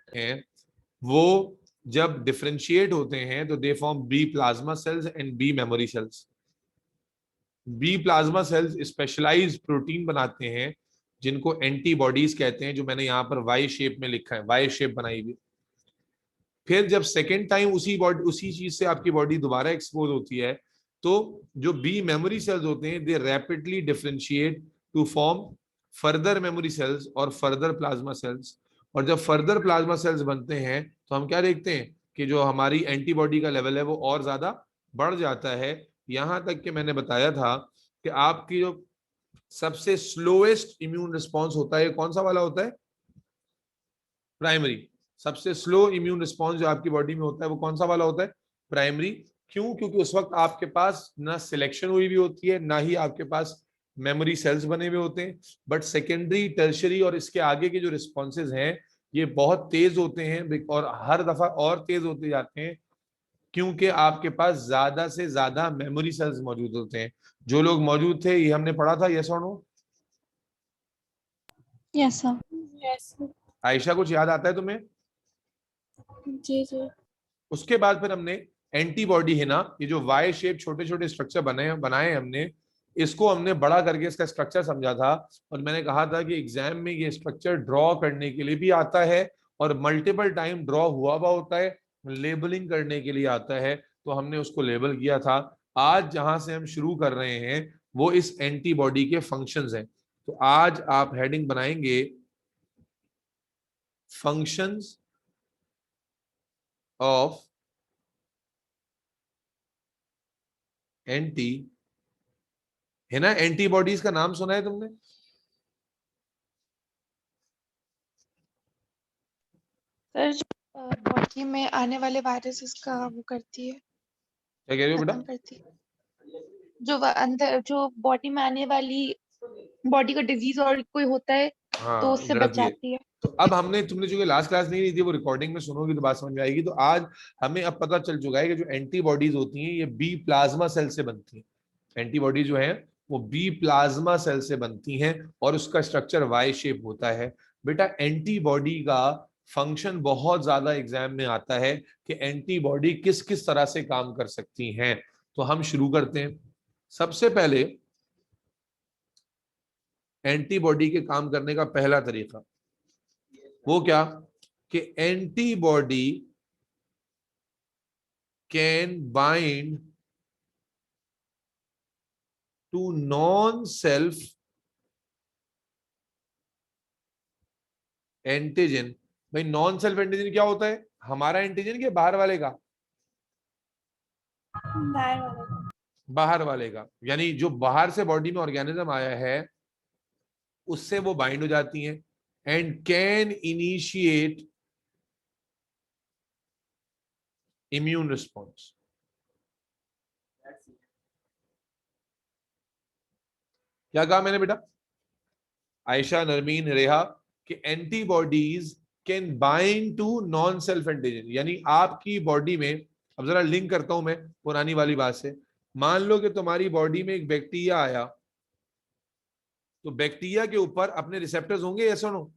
हैं वो जब डिफरेंशिएट होते हैं तो they form B plasma cells and B memory cells. B plasma cells specialised protein बनाते हैं जिनको एंटीबॉडीज कहते हैं, जो मैंने यहाँ पर वाई शेप में लिखा है, वाई शेप बनाई हुई। फिर जब सेकेंड टाइम उसी चीज से आपकी बॉडी दोबारा एक्सपोज होती है तो जो बी मेमोरी सेल्स होते हैं they rapidly differentiate to form further memory cells और फर्दर प्लाज्मा सेल्स। और जब फर्दर प्लाज्मा सेल्स बनते हैं तो हम क्या देखते हैं कि जो हमारी एंटीबॉडी का लेवल है वो और ज्यादा बढ़ जाता है। यहां तक कि मैंने बताया था कि आपकी जो सबसे स्लोएस्ट इम्यून रिस्पॉन्स होता है कौन सा वाला होता है? प्राइमरी। सबसे स्लो इम्यून रिस्पॉन्स जो आपकी बॉडी में होता है वो कौन सा वाला होता है? प्राइमरी। क्यों? क्योंकि उस वक्त आपके पास ना सिलेक्शन हुई भी होती है ना ही आपके पास मेमोरी सेल्स बने हुए होते हैं। बट सेकेंडरी, टर्शरी और इसके आगे के जो रिस्पॉन्सेज हैं ये बहुत तेज होते हैं और हर दफा और तेज होते जाते हैं क्योंकि आपके पास ज्यादा से ज्यादा मेमोरी सेल्स मौजूद होते हैं। जो लोग मौजूद थे ये हमने पढ़ा था, यस और no? Yes sir. Yes Ayesha कुछ याद आता है तुम्हें? जी जी। उसके बाद फिर हमने एंटीबॉडी है ना, ये जो वाई शेप छोटे छोटे स्ट्रक्चर बनाए हमने, इसको हमने बड़ा करके इसका स्ट्रक्चर समझा था। और मैंने कहा था कि एग्जाम में ये स्ट्रक्चर ड्रॉ करने के लिए भी आता है और मल्टीपल टाइम ड्रॉ हुआ हुआ होता है, लेबलिंग करने के लिए आता है, तो हमने उसको लेबल किया था। आज जहां से हम शुरू कर रहे हैं वो इस एंटीबॉडी के फंक्शंस हैं। तो आज आप हेडिंग बनाएंगे फंक्शंस ऑफ एंटी, है ना? एंटीबॉडीज का नाम सुना है तुमने? सर बॉडी में आने वाले वायरसेस का वो करती है, क्या कह रहे हो बेटा? खत्म करती है। जो अंदर जो बॉडी में आने वाली, बॉडी का डिजीज और कोई होता है तो हाँ, उससे लड़ती है। बचाती है। तो अब हमने, तुमने जो लास्ट क्लास नहीं ली थी वो रिकॉर्डिंग में सुनोगी तो बात समझ में आएगी। तो आज हमें अब पता चल चुका है कि जो एंटीबॉडीज होती हैं ये बी प्लाज्मा सेल से बनती हैं। एंटीबॉडी जो है वो बी प्लाज्मा सेल से बनती हैं और उसका स्ट्रक्चर वाई शेप होता है। बेटा एंटीबॉडी का फंक्शन बहुत ज्यादा एग्जाम में आता है कि एंटीबॉडी किस किस तरह से काम कर सकती हैं। तो हम शुरू करते हैं। सबसे पहले एंटीबॉडी के काम करने का पहला तरीका वो क्या कि antibody can bind to non self antigen. भाई नॉन सेल्फ एंटीजन क्या होता है? हमारा एंटीजन के बाहर वाले का? बाहर वाला। बाहर वाले का, यानी जो बाहर से बॉडी में ऑर्गेनिज्म आया है उससे वो बाइंड हो जाती हैं and can initiate immune response. क्या कहा मैंने बेटा? आयशा, नरमीन, रेहा कि antibodies can bind to non self antigen, यानी आपकी बॉडी में, अब जरा लिंक करता हूं मैं पुरानी वाली बात से। मान लो कि तुम्हारी बॉडी में एक बैक्टीरिया आया, तो बैक्टीरिया के ऊपर अपने रिसेप्टर्स होंगे, ऐसा नो?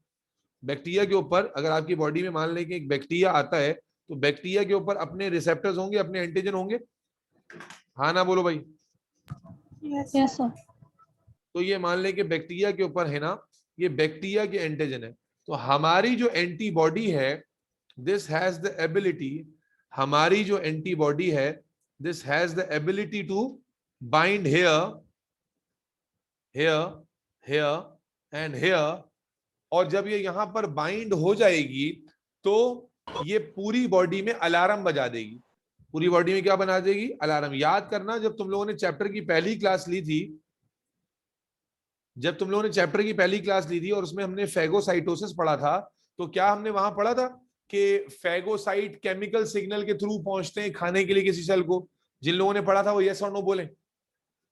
बैक्टीरिया के ऊपर अगर आपकी बॉडी में मान लें कि एक बैक्टीरिया आता है तो बैक्टीरिया के ऊपर अपने रिसेप्टर्स होंगे, अपने एंटीजन होंगे। हाँ ना बोलो भाई। Yes sir. तो ये मान लें कि बैक्टीरिया के ऊपर है ना, ये बैक्टीरिया के एंटीजन है। तो हमारी जो एंटीबॉडी है दिस हैज द एबिलिटी, हमारी जो एंटीबॉडी है this has the ability to bind here, here, here and here. और जब ये यहां पर बाइंड हो जाएगी तो ये पूरी बॉडी में अलार्म बजा देगी। पूरी बॉडी में क्या बना देगी? अलार्म। याद करना जब तुम लोगों ने चैप्टर की पहली क्लास ली थी, जब तुम लोगों ने चैप्टर की पहली क्लास ली थी और उसमें हमने फेगोसाइटोसिस पढ़ा था, तो क्या हमने वहां पढ़ा था कि फेगोसाइट केमिकल सिग्नल के थ्रू पहुंचते हैं खाने के लिए किसी सेल को? जिन लोगों ने पढ़ा था वो यस और नो बोले।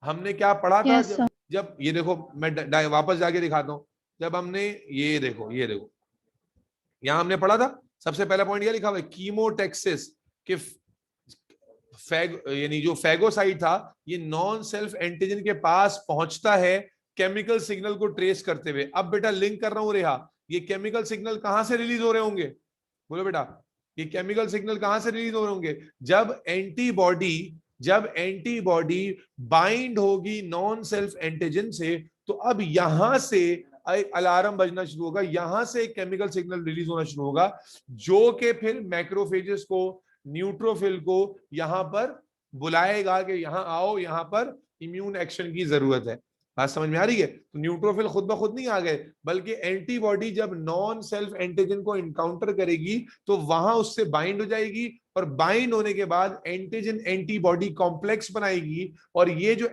हमने क्या पढ़ा था? Yes sir. जब ये देखो मैं वापस जाके दिखाता हूं। जब हमने ये देखो, ये देखो यहां हमने पढ़ा था, सबसे पहला पॉइंट क्या लिखा हुआ है? कीमोटेक्सिस के यानी जो फेगोसाइट था ये नॉन सेल्फ एंटीजन के पास पहुंचता है केमिकल सिग्नल को ट्रेस करते हुए। अब बेटा लिंक कर रहा हूं रेहा, ये केमिकल सिग्नल कहां से रिलीज हो रहे होंगे? बोलो बेटा, ये केमिकल सिग्नल कहां से रिलीज हो रहे होंगे? जब एंटीबॉडी बाइंड होगी नॉन सेल्फ एंटीजन से, तो अब यहां से अलार्म बजना शुरू होगा, यहां से एक केमिकल सिग्नल रिलीज होना शुरू होगा, जो कि फिर मैक्रोफेजेस को, न्यूट्रोफिल को यहां पर बुलाएगा कि यहां आओ, यहां पर इम्यून एक्शन की जरूरत है। बात समझ में आ रही है? तो न्यूट्रोफिल खुद ब खुद नहीं आ गए, बल्कि एंटीबॉडी जब नॉन सेल्फ एंटीजन को इनकाउंटर करेगी तो वहां उससे बाइंड हो जाएगी, और बाइंड होने के बाद एंटीजन एंटीबॉडी कॉम्प्लेक्स बनाएगी, और ये जो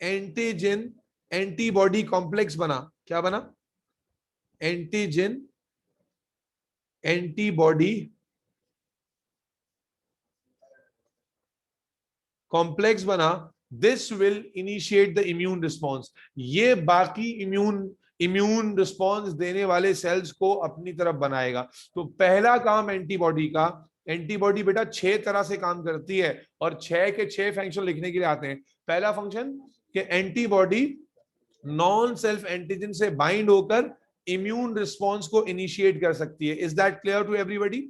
एंटीजन एंटीबॉडी कॉम्प्लेक्स बना, क्या बना? एंटीजन एंटीबॉडी कॉम्प्लेक्स बना, this will initiate the immune response. ये बाकी इम्यून रिस्पॉन्स देने वाले सेल्स को अपनी तरफ बनाएगा। तो पहला काम एंटीबॉडी का, एंटीबॉडी बेटा 6 तरह से काम करती है, और 6 के 6 फंक्शन लिखने के लिए आते हैं। पहला फंक्शन कि एंटीबॉडी नॉन सेल्फ एंटीजन से बाइंड होकर इम्यून रिस्पॉन्स को इनिशिएट कर सकती है। Is that clear to everybody?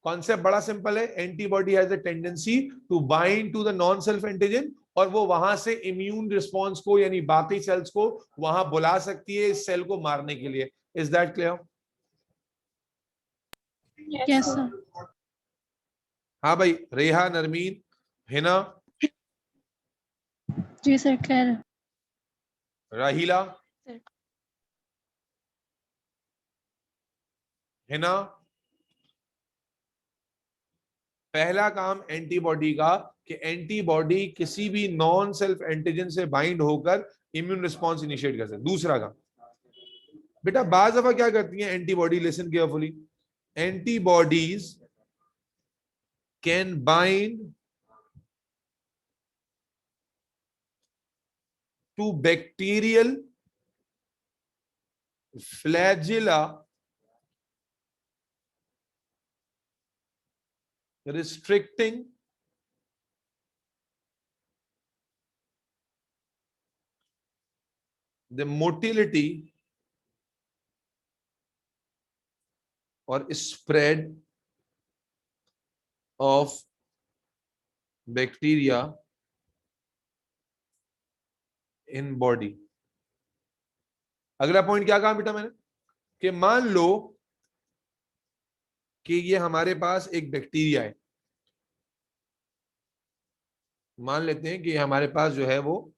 Concept बड़ा सिंपल है। Antibody has a tendency to bind to the non self antigen, और वो वहां से इम्यून रिस्पॉन्स को, यानी बाकी सेल्स को वहां बुला सकती है इस सेल को मारने के लिए। Is that clear? Yes sir. हाँ भाई, रेहा, नरमीन, हिना, जी सर, क्लियर। राहिला, हिना, पहला काम एंटीबॉडी का कि एंटीबॉडी किसी भी नॉन सेल्फ एंटीजन से बाइंड होकर इम्यून रिस्पॉन्स इनिशिएट कर सकती। दूसरा काम बेटा, बाज दफा क्या करती है antibody, listen carefully, antibodies can bind to bacterial flagella restricting the motility or spread of bacteria in body। अगला पॉइंट क्या कहा बेटा मैंने, कि मान लो कि ये हमारे पास एक बैक्टीरिया है, मान लेते हैं कि हमारे पास जो है वो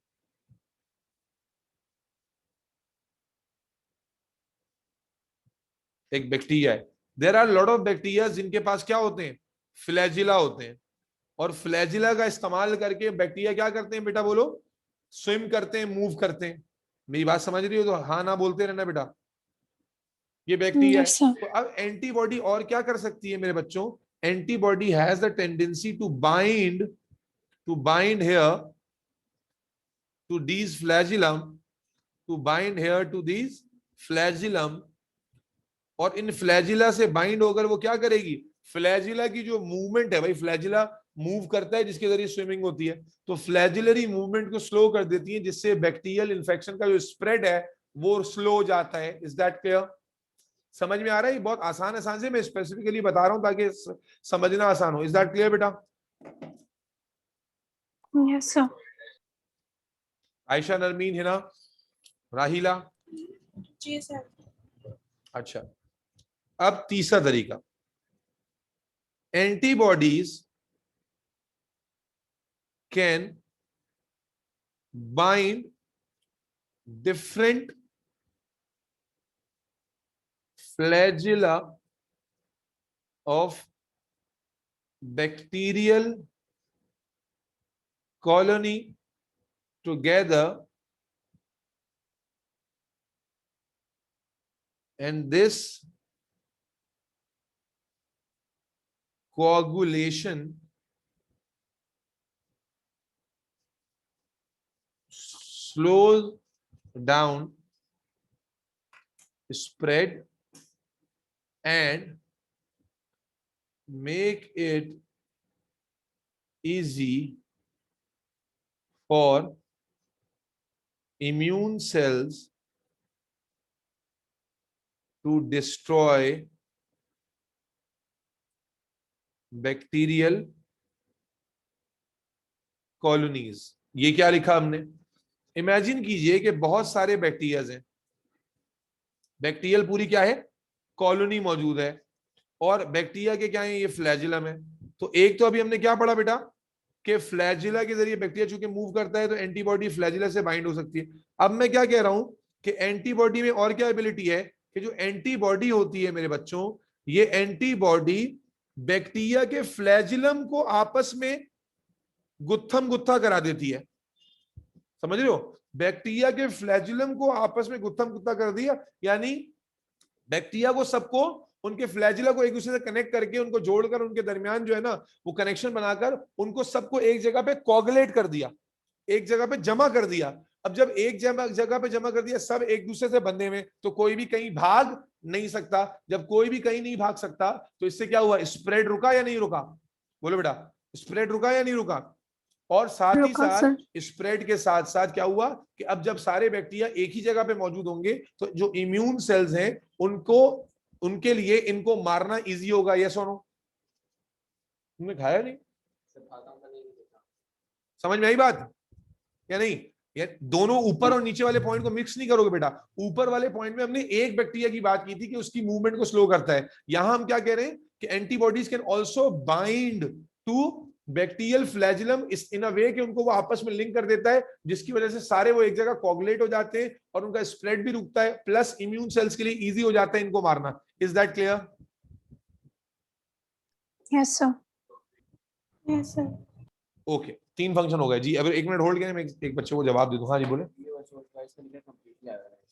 एक बैक्टीरिया है। There are lot of bacteria जिनके पास क्या होते हैं, फ्लैजिला होते हैं, और फ्लैजिला का इस्तेमाल करके बैक्टीरिया क्या करते हैं बेटा, बोलो, स्विम करते हैं, मूव करते हैं। मेरी बात समझ रही हो तो हाँ ना बोलते रहना बेटा। ये बैक्टीरिया है। तो अब एंटीबॉडी और क्या कर सकती है मेरे बच्चों, antibody has the tendency to bind here to these flagellum, और इन फ्लैजिला से बाइंड होकर वो क्या करेगी, फ्लैजिला की जो मूवमेंट है, भाई फ्लैजिला मूव करता है जिसके जरिए स्विमिंग होती है, तो फ्लैजिलरी मूवमेंट को स्लो कर देती है, जिससे बैक्टीरियल इन्फेक्शन का जो स्प्रेड है वो स्लो हो जाता है। Is that clear? समझ में आ रहा है? बहुत आसान आसान से मैं स्पेसिफिकली बता रहा हूं ताकि समझना आसान हो। इज दैट क्लियर बेटा? Yes sir. आयशा, नरमीन, हिना, राहिला? जी सर। अच्छा, अब तीसरा तरीका, antibodies can bind different flagella of bacterial colony together, and this coagulation slows down spread and make it easy for immune cells to destroy bacterial colonies। ये क्या लिखा हमने? इमेजिन कीजिए कि बहुत सारे बैक्टीरियाज हैं, बैक्टीरियल पूरी क्या है, कॉलोनी मौजूद है, और बैक्टीरिया के क्या है, ये फ्लैजिलम है। तो एक तो अभी हमने क्या पढ़ा बेटा कि फ्लैजिला के जरिए बैक्टीरिया चूंकि मूव करता है तो एंटीबॉडी फ्लैजिला से बाइंड हो सकती है। अब मैं क्या कह रहा हूं कि एंटीबॉडी में और क्या एबिलिटी है कि जो एंटीबॉडी होती है मेरे बच्चों, ये एंटीबॉडी बैक्टीरिया के फ्लैजिलम को आपस में गुत्थम गुत्था करा देती है। समझ रहे हो? बैक्टीरिया के फ्लैजिलम को आपस में गुत्थम गुत्था कर दिया, यानी बैक्टीरिया को सबको उनके फ्लैजिला को एक दूसरे से कनेक्ट करके उनको जोड़कर उनके दरमियान जो है ना वो कनेक्शन बनाकर उनको सबको एक जगह पे कोगुलेट कर दिया, एक जगह पे जमा कर दिया। अब जब एक जगह पे जमा कर दिया, सब एक दूसरे से बंधे हुए, तो कोई भी कहीं भाग नहीं सकता। जब कोई भी कहीं नहीं भाग सकता तो इससे क्या हुआ, स्प्रेड रुका या नहीं रुका? बोलो बेटा, स्प्रेड रुका या नहीं रुका? और साथ ही साथ स्प्रेड के साथ साथ क्या हुआ कि अब जब सारे बैक्टीरिया एक ही जगह पे मौजूद होंगे तो जो इम्यून सेल्स हैं उनको, उनके लिए इनको मारना इजी होगा। यस और नो? तुमने खाया नहीं? समझ में आई बात या नहीं? ये दोनों ऊपर और नीचे वाले पॉइंट को मिक्स नहीं करोगे बेटा। ऊपर वाले पॉइंट में हमने एक बैक्टीरिया की बात की थी कि उसकी मूवमेंट को स्लो करता है। यहां हम क्या कह रहे हैं कि antibodies can also bind to bacterial flagellum is in अ वे कि उनको वो आपस में लिंक कर देता है, जिसकी वजह से सारे वो एक जगह कोगुलेट हो जाते हैं और उनका स्प्रेड भी रुकता है, प्लस इम्यून सेल्स के लिए इजी हो जाता है इनको मारना। Is that clear? Yes sir, yes sir. Okay, 3 function हो गए जी। अगर 1 मिनट होल्ड करें, मैं एक बच्चे को जवाब दे दूं। हाँ जी बोले।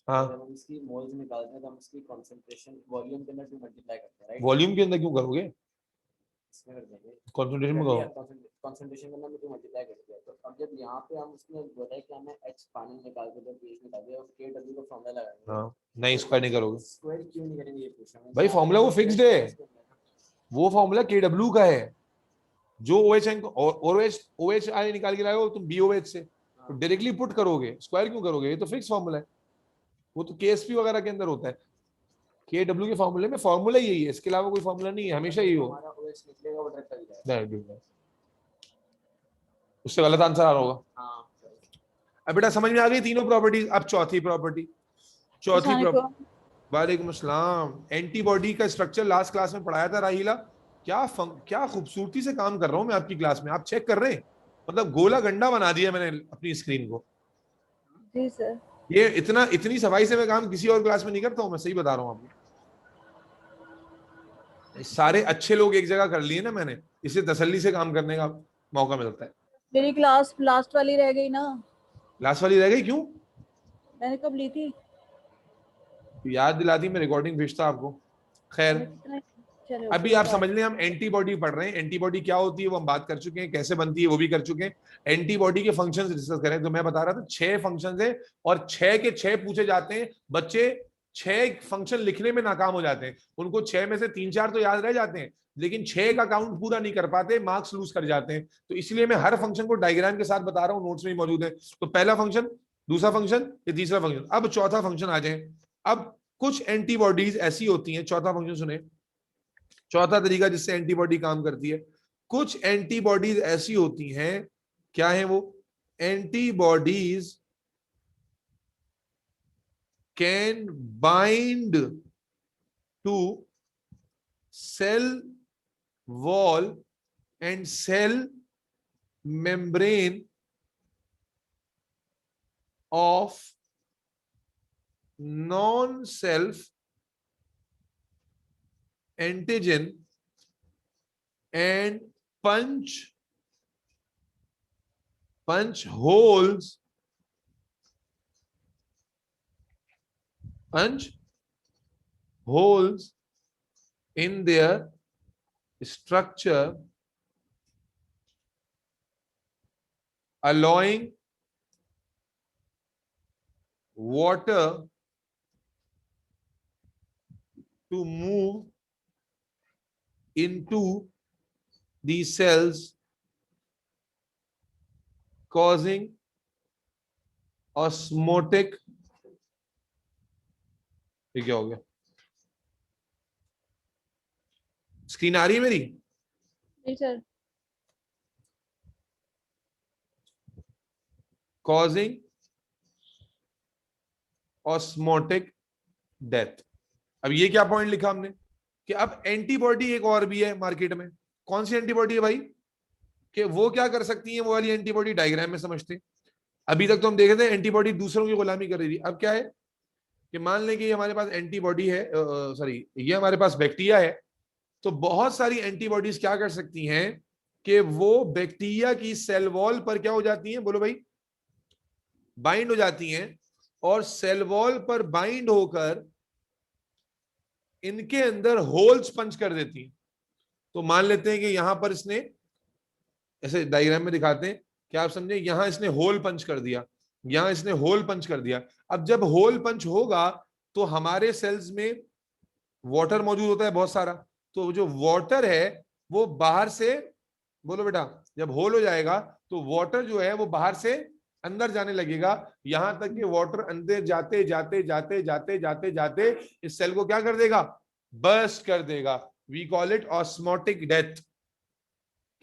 हाँ, जब हम इसकी मोल्स निकालते हैं तो हम इसकी कंसंट्रेशन वॉल्यूम के अंदर भी मल्टीप्लाई करते हैं, राइट? वॉल्यूम के अंदर क्यों करोगे, इसमें कर देंगे कंसंट्रेशन में करो। कंसंट्रेशन के अंदर भी मल्टीप्लाई करते हैं। तो अब जब यहाँ पे हम उसमें बोला है कि हमें h पानी निकाल के जब pH निकाल दिया और kW का फार्मूला लगाएंगे। हाँ, नहीं स्क्वायर नहीं करोगे स्क्वायर क्यों नहीं करेंगे, ये पूछ रहा हूं भाई। फार्मूला वो फिक्स्ड है, वो फार्मूला KW का है। जो OH और OH आए निकाल के लाए हो तुम BOH से, तो डायरेक्टली पुट करोगे, स्क्वायर क्यों करोगे? ये तो फिक्स फार्मूला है, वो तो KSP वगैरह के अंदर होता है। KW के फार्मूले में फार्मूला यही है, इसके अलावा कोई फार्मूला नहीं है, हमेशा यही हो। हमारा OH निकलेगा वो डायरेक्ट आ जाएगा। उससे गलत आंसर आ रहा होगा। हाँ, अब बेटा समझ में आ गई तीनों प्रॉपर्टीज। अब चौथी प्रॉपर्टी, वालेकुम अस्सलाम। एंटीबॉडी का स्ट्रक्चर लास्ट क्लास में पढ़ाया था राहिला। क्या खूबसूरती से काम कर रहा हूं मैं आपकी क्लास में, आप चेक कर रहे हैं? मतलब गोला गंडा बना दिया मैंने अपनी स्क्रीन को। जी सर। ये इतनी सफाई से मैं काम किसी और क्लास में नहीं करता हूं, मैं सही बता रहा हूं आपको। सारे अच्छे लोग एक जगह कर लिए ना मैंने, इससे तसल्ली से काम करने का मौका मिलता है। मेरी क्लास लास्ट वाली रह गई ना। लास्ट वाली रह गई क्यों? मैंने कब ली थी? याद दिला दी, मैं रिकॉर्डिंग भेजता आपको। खैर, अभी आप समझ लें हम एंटीबॉडी पढ़ रहे हैं। एंटीबॉडी क्या होती है वो हम बात कर चुके हैं, कैसे बनती है वो भी कर चुके हैं। एंटीबॉडी के फंक्शंस डिस्कस करें तो मैं बता रहा था 6 फंक्शंस है और 6 के 6 पूछे जाते हैं। बच्चे 6 फंक्शन लिखने में नाकाम हो जाते हैं, उनको 6 में से 3-4 तो याद रह जाते हैं, लेकिन 6 का काउंट पूरा नहीं कर पाते, मार्क्स लूज कर जाते हैं। तो इसलिए मैं हर फंक्शन को डायग्राम के साथ बता रहा हूँ, नोट्स में मौजूद है। तो पहला फंक्शन, दूसरा फंक्शन, ये तीसरा फंक्शन। अब चौथा फंक्शन आ जाए। अब कुछ एंटीबॉडीज ऐसी होती हैं, चौथा फंक्शन सुने, चौथा तरीका जिससे एंटीबॉडी काम करती है। कुछ एंटीबॉडीज ऐसी होती हैं, क्या है वो? Antibodies can bind to cell wall and cell membrane of non self antigen and punch holes in their structure, allowing water to move into these cells, causing osmotic, ये क्या हो गया? स्क्रीन आ रही है मेरी? जी सर। Causing osmotic death. अब ये क्या पॉइंट लिखा हमने कि अब एंटीबॉडी एक और भी है मार्केट में। कौन सी एंटीबॉडी है भाई? कि वो क्या कर सकती है, वो वाली एंटीबॉडी डायग्राम में समझते हैं। अभी तक तो हम देख रहे थे एंटीबॉडी दूसरों की गुलामी कर रही थी। अब क्या है कि मान लें कि ये हमारे पास एंटीबॉडी है, सॉरी ये हमारे पास बैक्टीरिया है, तो बहुत सारी एंटीबॉडीज क्या कर सकती हैं कि वो बैक्टीरिया की सेल वॉल पर क्या हो जाती हैं, बोलो भाई, बाइंड हो जाती हैं, और सेल वॉल पर बाइंड होकर इनके अंदर होल्स पंच कर देती हैं। तो मान लेते हैं कि यहां पर इसने, ऐसे डायग्राम में दिखाते हैं, क्या आप समझे, यहां इसने होल पंच कर दिया, यहां इसने होल पंच कर दिया। अब जब होल पंच होगा तो हमारे सेल्स में वाटर मौजूद होता है बहुत सारा, तो जो वाटर है वो बाहर से, बोलो बेटा, जब होल हो जाएगा तो वाटर जो है वो बाहर से अंदर जाने लगेगा, यहां तक कि वाटर अंदर जाते जाते जाते जाते जाते जाते इस सेल को क्या कर देगा, बर्स्ट कर देगा। We call it osmotic death.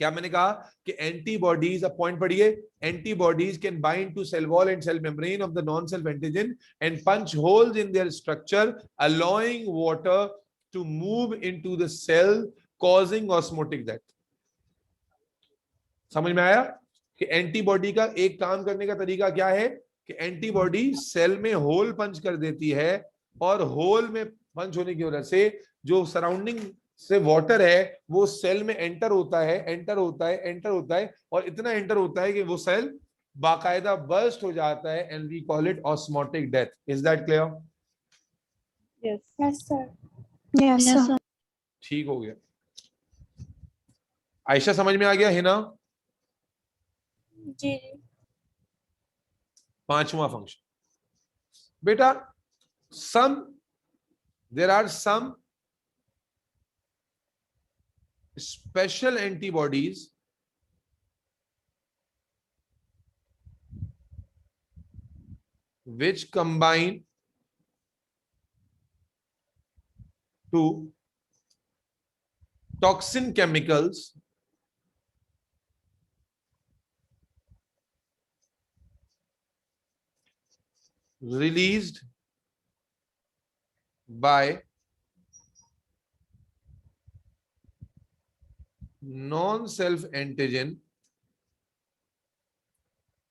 क्या मैंने कहा कि एंटीबॉडीज, अब पॉइंट पढ़िए, antibodies can bind to cell wall and cell membrane of the non self antigen and punch holes in their structure allowing water to move into the cell causing osmotic death. समझ में आया कि antibody का एक काम करने का तरीका क्या है कि एंटीबॉडी सेल में होल पंच कर देती है, और होल में पंच होने की वजह से जो सराउंडिंग से वाटर है वो सेल में एंटर होता है, एंटर होता है, एंटर होता है, और इतना एंटर होता है कि वो सेल बाकायदा बर्स्ट हो जाता है, and we call it osmotic death. Is that clear? Yes sir. Yes sir. ठीक हो गया। आयशा समझ में आ गया है ना? जी जी। पांचवा फंक्शन बेटा, there are some special antibodies which combine to toxin chemicals released by non-self antigen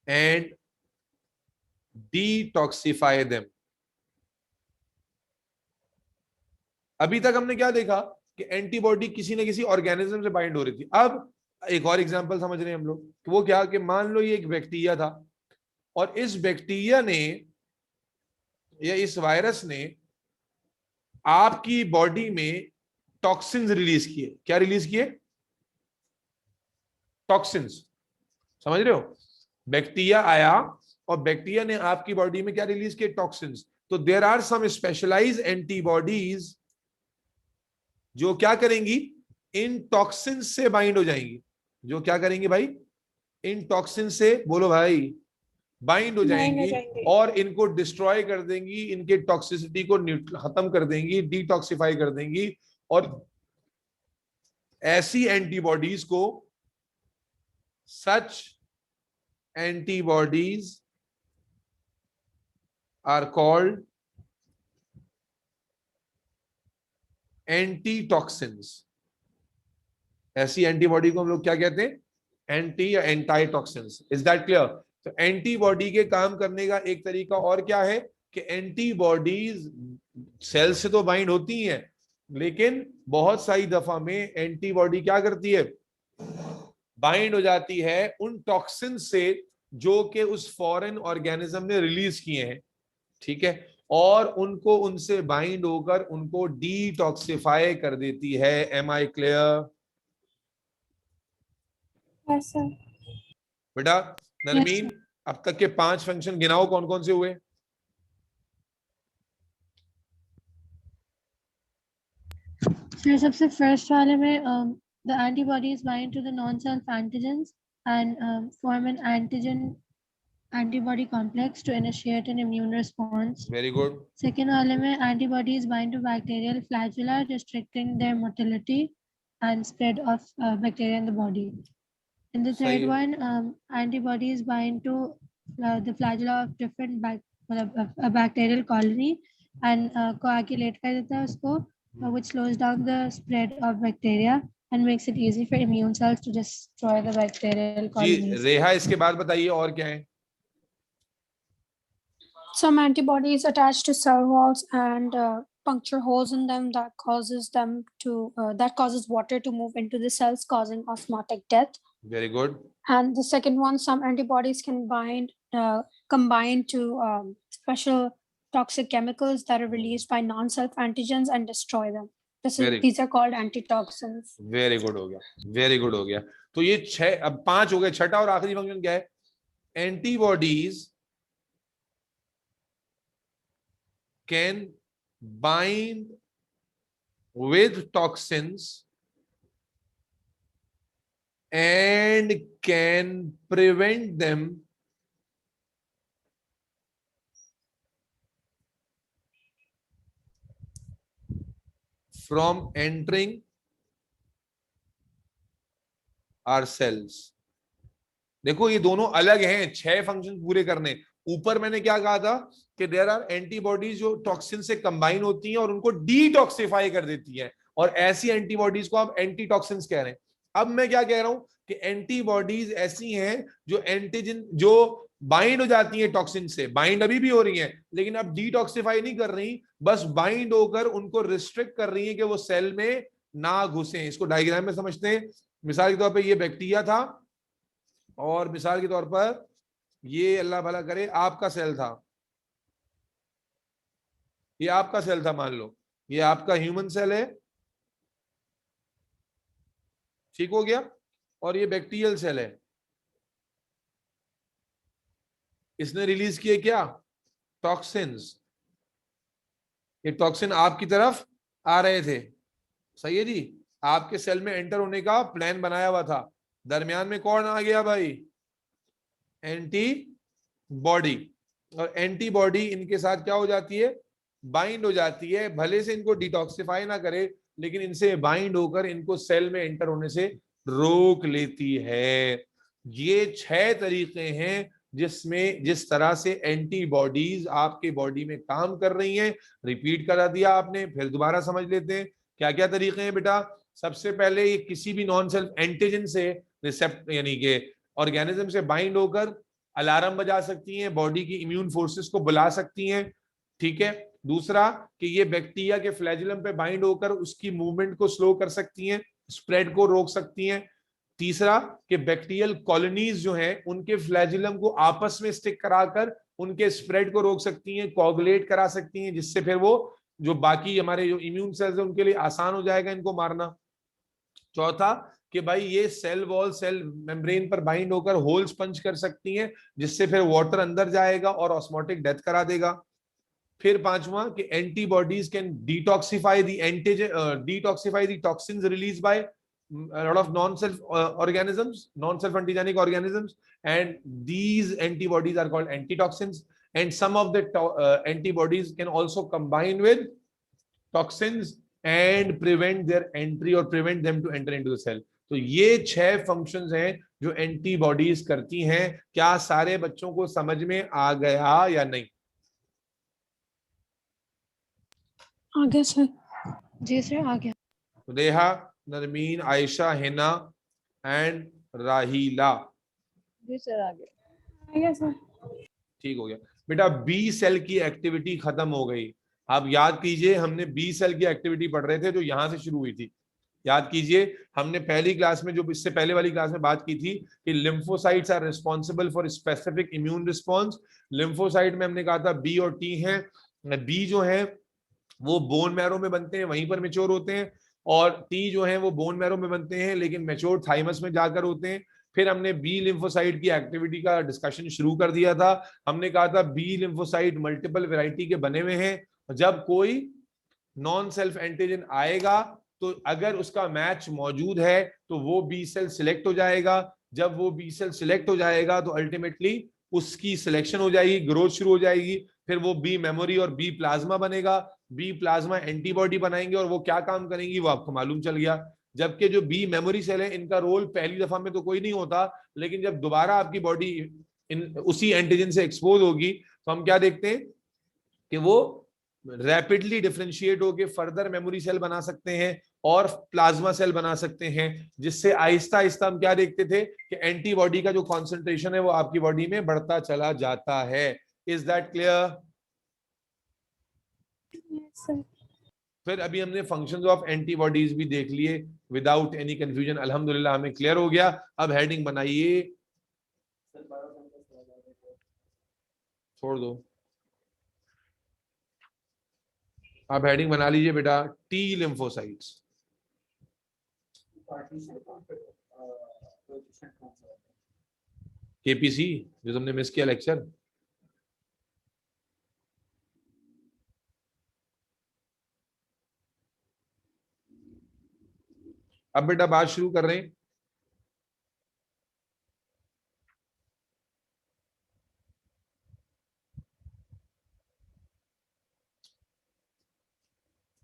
and detoxify them। अभी तक हमने क्या देखा कि एंटीबॉडी किसी न किसी ऑर्गेनिज्म से बाइंड हो रही थी। अब एक और एग्जांपल समझ रहे हैं हम लोग, तो वो क्या कि मान लो ये एक बैक्टीरिया था, और इस बैक्टीरिया ने या इस वायरस ने आपकी बॉडी में टॉक्सिन्स रिलीज किए। क्या रिलीज किए? टॉक्सिन्स। समझ रहे हो? बैक्टीरिया आया और बैक्टीरिया ने आपकी बॉडी में क्या रिलीज किए? टॉक्सिन्स। तो there are some specialized antibodies जो क्या करेंगी, इन टॉक्सिन्स से बाइंड हो जाएंगी। जो क्या करेंगी भाई? इन टॉक्सिन से, बोलो भाई, बाइंड हो जाएंगी और इनको डिस्ट्रॉय कर देंगी, इनके टॉक्सिसिटी को खत्म कर देंगी, डिटॉक्सिफाई कर देंगी। और ऐसी एंटीबॉडीज को, such antibodies are called antitoxins. ऐसी एंटीबॉडी को हम लोग क्या कहते हैं? एंटी या एंटाइटॉक्सिन्स। Is that clear? तो एंटीबॉडी के काम करने का एक तरीका और क्या है कि एंटीबॉडीज सेल से तो बाइंड होती हैं, लेकिन बहुत सारी दफा में एंटीबॉडी क्या करती है? बाइंड हो जाती है उन टॉक्सिन से जो कि उस फॉरेन ऑर्गेनिज्म ने रिलीज किए हैं, ठीक है, और उनको उनसे बाइंड होकर उनको डिटॉक्सिफाई कर देती है। Am I clear? Yes sir. बेटा नरमीन, अब तक के 5 फंक्शन गिनाओ, कौन कौन से हुए? फिर सबसे फर्स्ट वाले में the antibodies bind to the non-self antigens and form an antigen antibody complex to initiate an immune response. Very good. Second वाले में antibodies bind to bacterial flagella restricting their motility and spread of bacteria in the body. And the सही third है। one, antibodies bind to the flagella of different a bacterial colony and coagulate कर देता है उसको, which slows down the spread of bacteria and makes it easy for immune cells to destroy the bacterial ji colonies. रेहा, इसके बाद बताइए और क्या है? Some antibodies attach to cell walls and puncture holes in them that causes water to move into the cells, causing osmotic death. Very good. And the second one, some antibodies can combine to special toxic chemicals that are released by non-self antigens and destroy them. These are called antitoxins. Very good हो गया, very good हो गया। तो ये 6, अब 5 हो गए। छठा और आखिरी फंक्शन क्या है? Antibodies can bind with toxins and can prevent them from entering our cells. देखो ये दोनों अलग हैं, 6 फंक्शन पूरे करने। ऊपर मैंने क्या कहा था कि देयर आर एंटीबॉडीज जो टॉक्सिन से कंबाइन होती हैं और उनको डिटॉक्सिफाई कर देती हैं, और ऐसी एंटीबॉडीज को आप एंटीटॉक्सिन्स कह रहे हैं। अब मैं क्या कह रहा हूं कि एंटीबॉडीज ऐसी हैं जो एंटीजन जो बाइंड हो जाती है टॉक्सिन से, बाइंड अभी भी हो रही हैं लेकिन अब डिटॉक्सिफाई नहीं कर रही, बस बाइंड होकर उनको रिस्ट्रिक्ट कर रही है कि वो सेल में ना घुसे। इसको डायग्राम में समझते हैं। मिसाल के तौर पर ये बैक्टीरिया था और मिसाल के तौर पर ये अल्लाह भला करे आपका सेल था, ये आपका सेल था, मान लो ये आपका ह्यूमन सेल है, ठीक हो गया, और ये बैक्टीरियल सेल है। इसने रिलीज किए क्या? टॉक्सिन्स। ये टॉक्सिन आपकी तरफ आ रहे थे, सही है जी, आपके सेल में एंटर होने का प्लान बनाया हुआ था। दरमियान में कौन आ गया भाई? एंटीबॉडी। और एंटीबॉडी इनके साथ क्या हो जाती है? बाइंड हो जाती है। भले से इनको डिटॉक्सिफाई ना करे लेकिन इनसे बाइंड होकर इनको सेल में एंटर होने से रोक लेती है। ये 6 तरीके हैं जिस तरह से एंटीबॉडीज आपके बॉडी में काम कर रही हैं। रिपीट करा दिया आपने, फिर दोबारा समझ लेते हैं क्या क्या तरीके हैं बेटा। सबसे पहले ये किसी भी नॉन सेल्फ एंटीजन से रिसेप्ट यानी कि ऑर्गेनिज्म से बाइंड होकर अलार्म बजा सकती हैं, बॉडी की इम्यून फोर्सेस को बुला सकती हैं, ठीक है। दूसरा कि ये बैक्टीरिया के फ्लैजिलम पे बाइंड होकर उसकी मूवमेंट को स्लो कर सकती हैं, स्प्रेड को रोक सकती हैं। तीसरा कि बैक्टीरियल कॉलोनीज जो हैं उनके फ्लैजिलम को आपस में स्टिक कराकर उनके स्प्रेड को रोक सकती हैं, कोगुलेट करा सकती हैं, जिससे फिर वो जो बाकी हमारे जो इम्यून सेल्स हैं उनके लिए आसान हो जाएगा इनको मारना। चौथा कि भाई ये सेल वॉल सेल मेम्ब्रेन पर बाइंड होकर होल्स पंच कर सकती हैं, जिससे फिर वाटर अंदर जाएगा और ऑस्मोटिक डेथ करा देगा। फिर पांचवा कि antibodies can detoxify the antigen detoxify the toxins release by a lot of non-self organisms, non-self antigenic organisms, and these antibodies are called antitoxins. And some of the antibodies can also combine with toxins and prevent their entry or prevent them to enter into the cell. तो ये 6 functions हैं जो antibodies करती हैं। क्या सारे बच्चों को समझ में आ गया या नहीं? आ गया सर। जी सर, आ गया। तो देहा, नरमीन, आयशा, हिना एंड राहीला। जी सर, आ गया सर। ठीक हो गया बेटा। बी सेल की एक्टिविटी खत्म हो गई। आप याद कीजिए हमने बी सेल की एक्टिविटी पढ़ रहे थे जो यहां से शुरू हुई थी। याद कीजिए हमने पहली क्लास में जो इससे पहले वाली क्लास में बात की थी कि lymphocytes are responsible for specific immune response. Lymphocyte में हमने कहा था बी और टी हैं। बी जो है वो बोन मैरो में बनते हैं, वहीं पर मेच्योर होते हैं, और टी जो है वो बोन मैरो में बनते हैं लेकिन मैच्योर थाइमस में जाकर होते हैं। फिर हमने बी लिम्फोसाइट की एक्टिविटी का डिस्कशन शुरू कर दिया था। हमने कहा था बी लिम्फोसाइट मल्टीपल वैरायटी के बने हुए हैं। जब कोई नॉन सेल्फ एंटीजन आएगा तो अगर उसका मैच मौजूद है तो वो बी सेल सिलेक्ट हो जाएगा। जब वो बी सेल सिलेक्ट हो जाएगा तो अल्टीमेटली उसकी सिलेक्शन हो जाएगी, ग्रोथ शुरू हो जाएगी। फिर वो बी मेमोरी और बी प्लाज्मा बनेगा। बी प्लाज्मा एंटीबॉडी बनाएंगे और वो क्या काम करेंगी वो आपको मालूम चल गया। जबकि जो बी मेमोरी सेल है इनका रोल पहली दफा में तो कोई नहीं होता, लेकिन जब दोबारा आपकी बॉडी उसी एंटीजन से एक्सपोज होगी तो हम क्या देखते हैं कि वो रैपिडली डिफरेंशिएट होके फर्दर मेमोरी सेल बना सकते हैं और प्लाज्मा सेल बना सकते हैं, जिससे आहिस्ता आहिस्ता हम क्या देखते थे कि एंटीबॉडी का जो कॉन्सेंट्रेशन है वो आपकी बॉडी में बढ़ता चला जाता है। Is that clear? फिर अभी हमने फंक्शंस ऑफ एंटीबॉडीज भी देख लिए विदाउट एनी कंफ्यूजन, अल्हम्दुलिल्लाह हमें क्लियर हो गया। अब हेडिंग बनाइए, छोड़ दो, आप हेडिंग बना लीजिए बेटा, टी लिम्फोसाइट्स। केपीसी जो तुमने मिस किया लेक्चर, अब बेटा बात शुरू कर रहे हैं।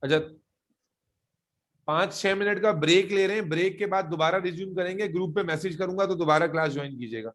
अच्छा 5-6 मिनट का ब्रेक ले रहे हैं, ब्रेक के बाद दोबारा रिज्यूम करेंगे, ग्रुप पे मैसेज करूंगा तो दोबारा क्लास ज्वाइन कीजिएगा।